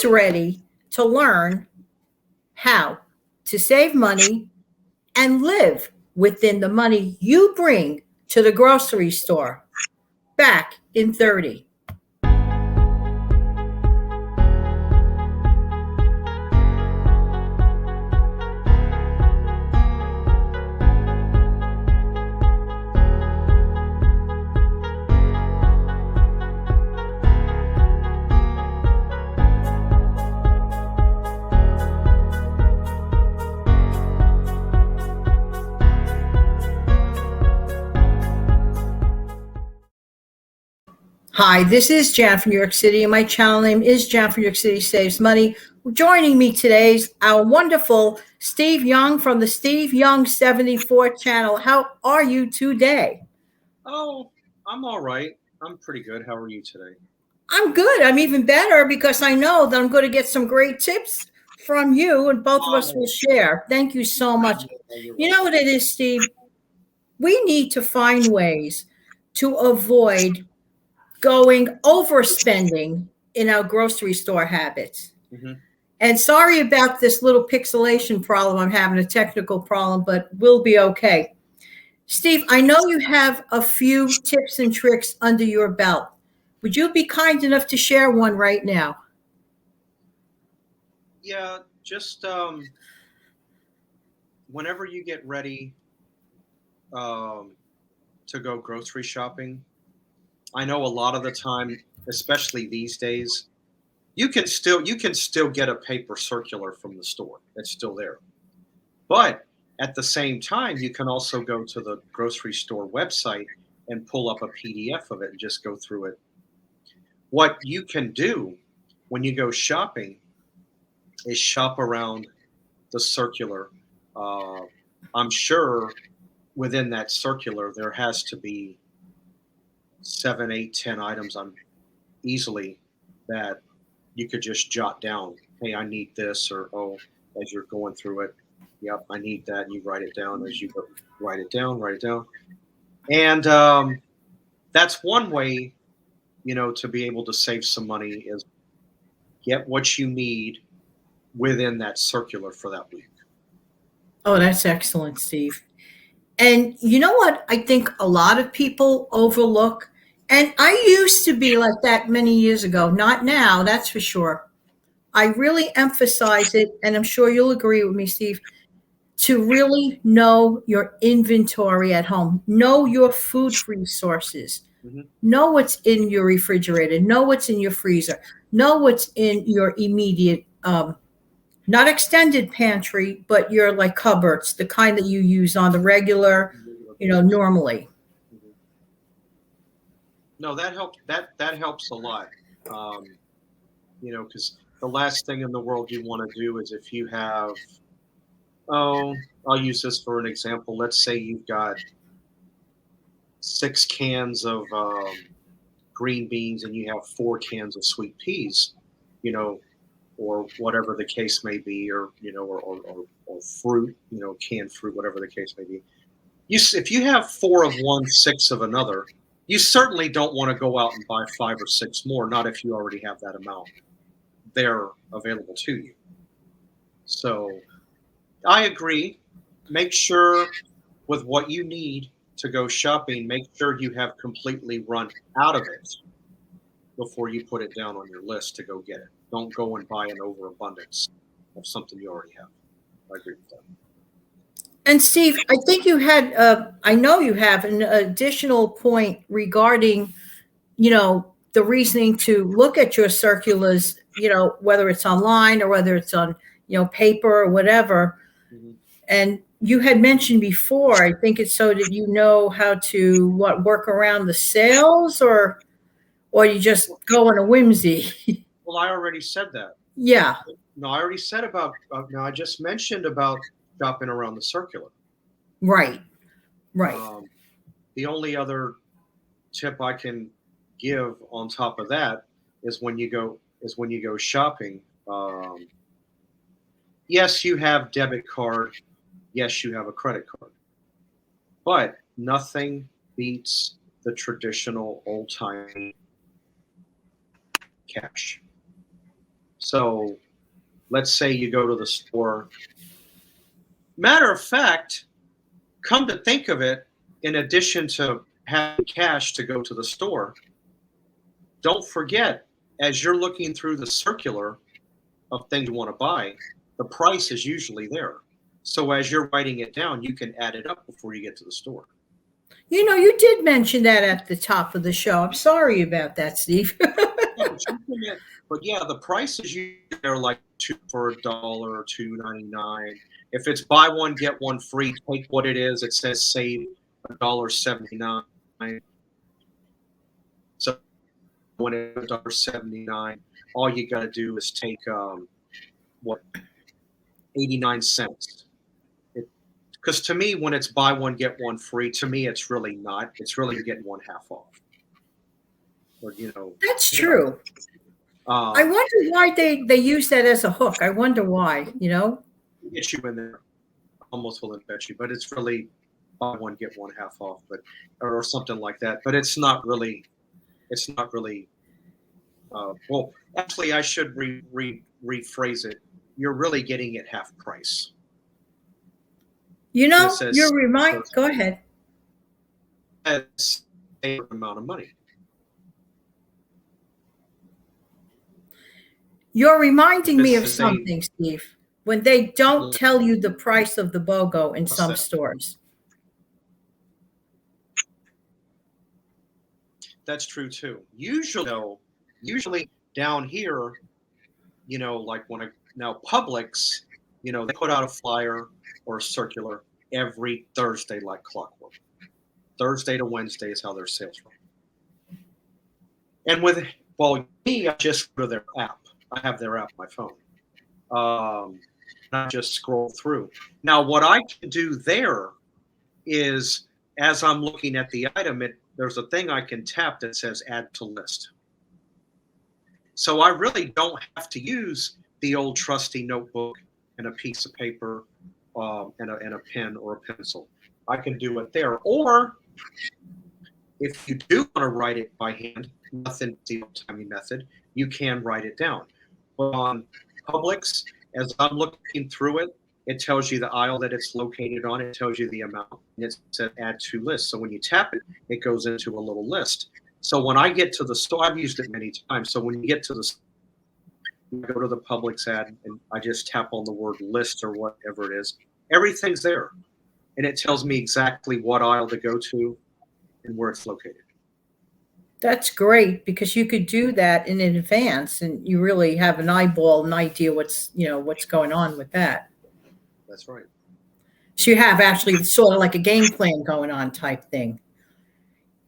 who's ready to learn how to save money and live within the money you bring to the grocery store. Back in 30. Hi, this is Jan from New York City, and my channel name is Jan from New York City Saves Money. Joining me today is our wonderful Steve Young from the Steve Young 74 channel. How are you today? Oh, I'm all right. I'm pretty good. How are you today? I'm good. I'm even better because I know that I'm going to get some great tips from you, and both of us will Oh, share. Thank you so much. you're You know welcome. what it is, Steve? We need to find ways to avoid going overspending in our grocery store habits. hmm And sorry about this little pixelation problem. I'm having a technical problem, but we'll be okay. Steve, I know you have a few tips and tricks under your belt. Would you be kind enough to share one right now? Yeah, just whenever you get ready um, to go grocery shopping, I know a lot of the time, especially these days, you can still get a paper circular from the store. It's still there. But at the same time, you can also go to the grocery store website and pull up a PDF of it and just go through it. What you can do when you go shopping is shop around the circular. Uh, I'm sure within that circular there has to be 7, 8, 10 items on easily that you could just jot down. Hey, I need this, or oh, as you're going through it, yep, I need that. And you write it down as you go. Write it down, and that's one way, to be able to save some money is get what you need within that circular for that week. Oh, that's excellent, Steve. And you know what I think a lot of people overlook? And I used to be like that many years ago, not now, that's for sure. I really emphasize it, and I'm sure you'll agree with me, Steve, to really know your inventory at home, know your food resources, hmm know what's in your refrigerator, know what's in your freezer, know what's in your immediate, not extended pantry, but your like cupboards, the kind that you use on the regular, Regular basis. normally. Mhm. No, that helps. That helps a lot. Um, because the last thing in the world you want to do is if you have, oh, I'll use this for an example. Let's say you've got 6 cans of green beans and you have 4 cans of sweet peas, you know, or whatever the case may be, or or fruit, canned fruit, whatever the case may be. If you have four of one, six of another, you certainly don't want to go out and buy 5 or 6 more. Not if you already have that amount there available to you. So I agree. Make sure with what you need to go shopping, make sure you have completely run out of it before you put it down on your list to go get it. Don't go and buy an overabundance of something you already have. I agree with that. And Steve, I think you had, I know you have an additional point regarding, the reasoning to look at your circulars, whether it's online or whether it's on, paper or whatever. Mhm. And you had mentioned before, I think it's so that you know how to work around the sales, or you just go on a whimsy. Well, I already said that. Yeah, No, I already said about. No, I just mentioned about shopping around the circular. right, right. Um, the only other tip I can give on top of that is when you go shopping. Yes, you have debit card. Yes, you have a credit card, but nothing beats the traditional old time cash. So let's say you go to the store. Matter of fact, come to think of it, in addition to having cash to go to the store, don't forget, as you're looking through the circular of things you want to buy, the price is usually there. So as you're writing it down, you can add it up before you get to the store. You know, you did mention that at the top of the show. I'm sorry about that, Steve. Yeah, but yeah, the prices usually are like two for $1 or $2.99. If it's buy one get one free, take what it is. It says save $1.79. So when it's $1.79, all you got to do is take what 89 cents. Because to me, when it's buy one get one free, to me it's really not. It's really getting one half off. Or That's true. I wonder why they use that as a hook. I wonder why. Get you in there, almost will bet you, but it's really buy one get one half off, but or something like that. But it's not really. It's not really. Well, actually, I should rephrase it. You're really getting it half price. Go ahead. That's a amount of money. You're reminding me of something, Steve, when they don't tell you the price of the BOGO in some stores. That's true too. Usually down here, like now Publix, they put out a flyer or a circular every Thursday like clockwork. Thursday to Wednesday is how their sales run. And me, I just go to their app. I have their app on my phone. I just scroll through. Now, what I can do there is, as I'm looking at the item, there's a thing I can tap that says add to list. So I really don't have to use the old trusty notebook and a piece of paper and a pen or a pencil. I can do it there. Or if you do want to write it by hand, nothing the old-timey method, you can write it down. But on Publix, as I'm looking through it, it tells you the aisle that it's located on. It tells you the amount, and it says add to list. So when you tap it, it goes into a little list. So when I get to the store, I've used it many times. So when you get to you go to the Publix ad, and I just tap on the word list or whatever it is. Everything's there, and it tells me exactly what aisle to go to and where it's located. That's great because you could do that in advance, and you really have an idea what's going on with that. That's right. So you have actually sort of like a game plan going on type thing.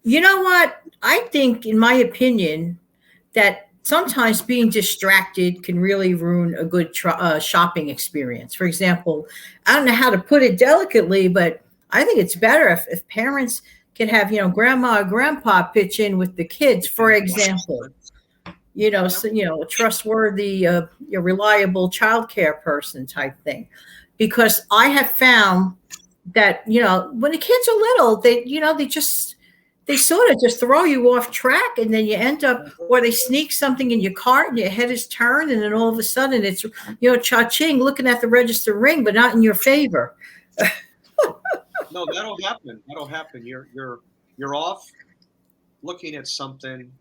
You know what? I think, in my opinion, that sometimes being distracted can really ruin a good shopping experience. For example, I don't know how to put it delicately, but I think it's better if parents can have, grandma or grandpa pitch in with the kids, for example. A trustworthy, reliable childcare person type thing. Because I have found that, when the kids are little, they sort of just throw you off track, and then you end up, or they sneak something in your cart and your head is turned, and then all of a sudden it's, cha-ching, looking at the register ring, but not in your favor. No, that'll happen. You're off looking at something,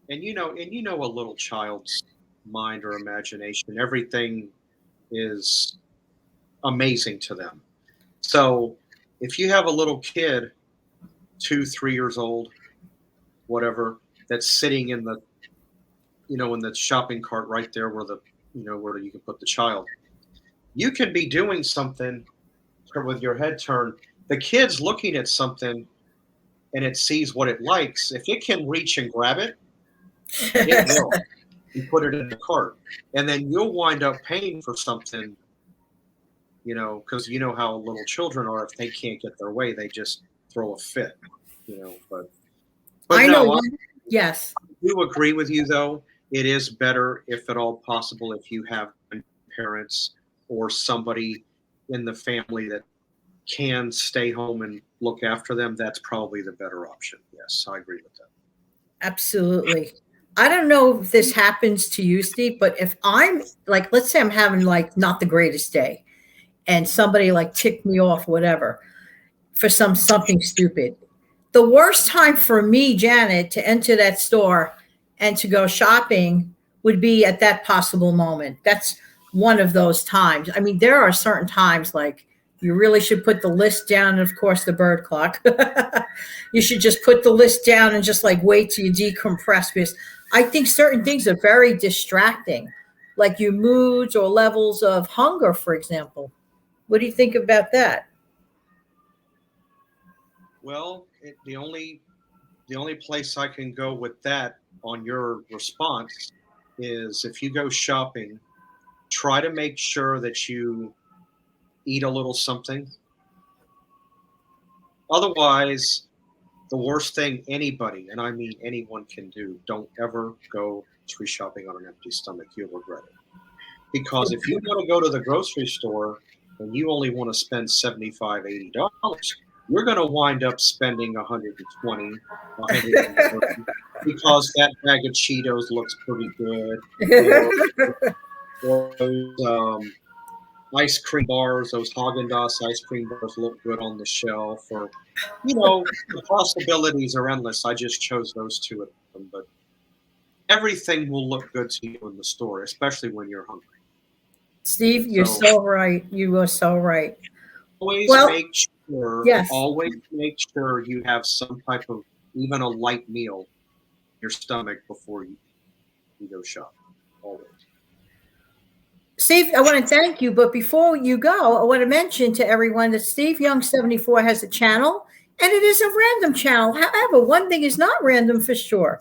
and a little child's mind or imagination. Everything is amazing to them. So if you have a little kid, 2-3 years old, whatever, that's sitting in the in the shopping cart right there where where you can put the child, you can be doing something with your head turned. The kid's looking at something and it sees what it likes. If it can reach and grab it, it will. You put it in the cart, and then you'll wind up paying for something, because how little children are. If they can't get their way, they just throw a fit, but I no, know. Yes. I do agree with you, though. It is better, if at all possible, if you have parents or somebody in the family that can stay home and look after them. That's probably the better option. Yes, I agree with that. Absolutely. I don't know if this happens to you, Steve, but if I'm like, let's say I'm having like not the greatest day and somebody like ticked me off, whatever, for something stupid. The worst time for me, Janet, to enter that store and to go shopping would be at that possible moment. That's one of those times. I mean, there are certain times like you really should put the list down, and of course the bird clock. You should just put the list down and just like wait till you decompress, because I think certain things are very distracting, like your moods or levels of hunger, for example. What do you think about that? Well, the only place I can go with that on your response is if you go shopping, try to make sure that you eat a little something. Otherwise, the worst thing anybody, and I mean anyone, can do, don't ever go grocery shopping on an empty stomach. You'll regret it. Because if you want to go to the grocery store and you only want to spend $75, $80, you're going to wind up spending 120, 130 because that bag of Cheetos looks pretty good, or, or those ice cream bars, those Haagen-Dazs ice cream bars look good on the shelf, or the possibilities are endless. I just chose those two of them, but everything will look good to you in the store, especially when you're hungry. Steve, you're So so right. You are so right. always Well, make sure, yes. always make sure you have some type of, even a light meal in your stomach before you go shopping. Always. Steve, I want to thank you. But before you go, I want to mention to everyone that Steve Young 74 has a channel, and it is a random channel. However, one thing is not random for sure.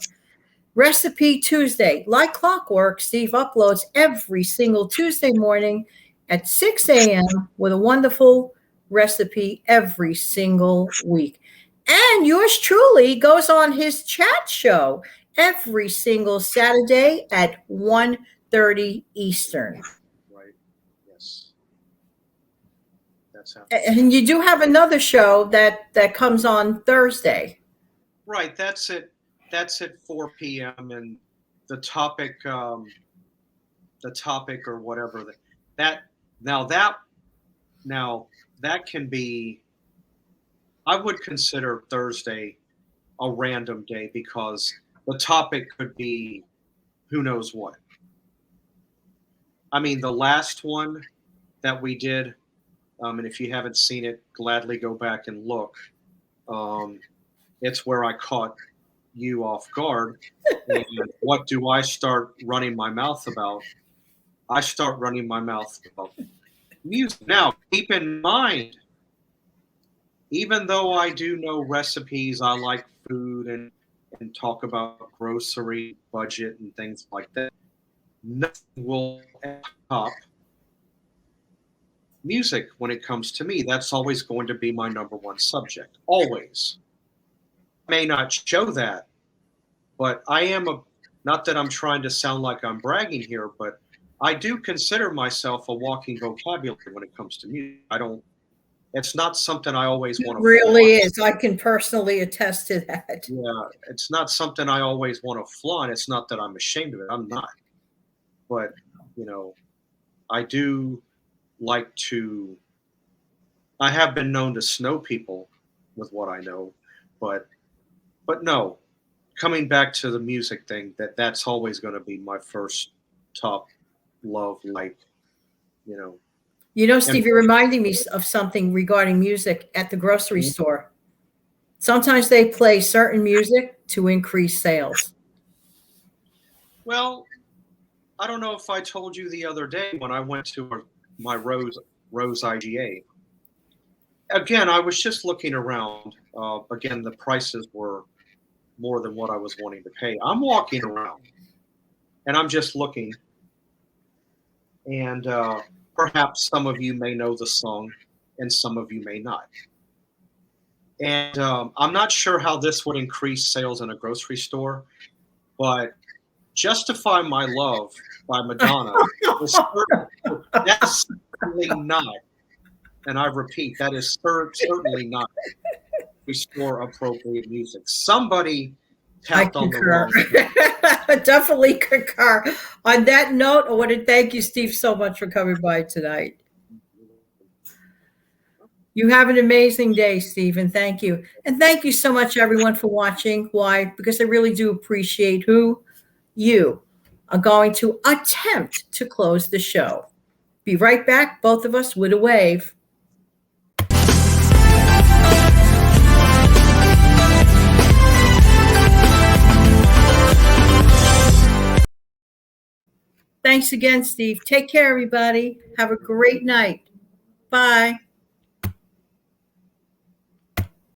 Recipe Tuesday. Like clockwork, Steve uploads every single Tuesday morning at 6 a.m. with a wonderful recipe every single week. And yours truly goes on his chat show every single Saturday at 1:30 Eastern. Right. Yes. That's happening. And you do have another show that comes on Thursday. Right. That's at 4 p.m. and the topic, or whatever that now that now that can be. I would consider Thursday a random day because the topic could be who knows what. I mean, the last one that we did, and if you haven't seen it, gladly go back and look. Um, it's where I caught you off guard. And what do I start running my mouth about? I start running my mouth about music. Now, keep in mind, even though I do know recipes, I like food and talk about grocery budget and things like that. Nothing will top music when it comes to me. That's always going to be my number one subject. Always. I may not show that, but I am not that I'm trying to sound like I'm bragging here, but I do consider myself a walking vocabulary when it comes to music. It's not something I always It want to really flaunt. is. I can personally attest to that. Yeah, it's not something I always want to flaunt. It's not that I'm ashamed of it. I'm not. But, you know, I do like to, I have been known to snow people with what I know, but no, coming back to the music thing, that's always going to be my first top love, like, you know. You know, And Steve, you're reminding me of something regarding music at the grocery store. Sometimes they play certain music to increase sales. well, I don't know if I told you the other day when I went to my Rose IGA. Again, I was just looking around. Again, the prices were more than what I was wanting to pay. I'm walking around and I'm just looking, and perhaps some of you may know the song, and some of you may not. And I'm not sure how this would increase sales in a grocery store, but "Justify My Love" by Madonna is that's certainly not, and I repeat, that is certainly not restore appropriate music. Somebody I tapped on the concur. wrong. Definitely concur. On that note, I want to thank you, Steve, so much for coming by tonight. You have an amazing day, Steve, and thank you. And thank you so much, everyone, for watching. Why? Because I really do appreciate who you are going to attempt to close the show. Be right back, both of us, with a wave. Thanks again, Steve. Take care, everybody. Have a great night. Bye.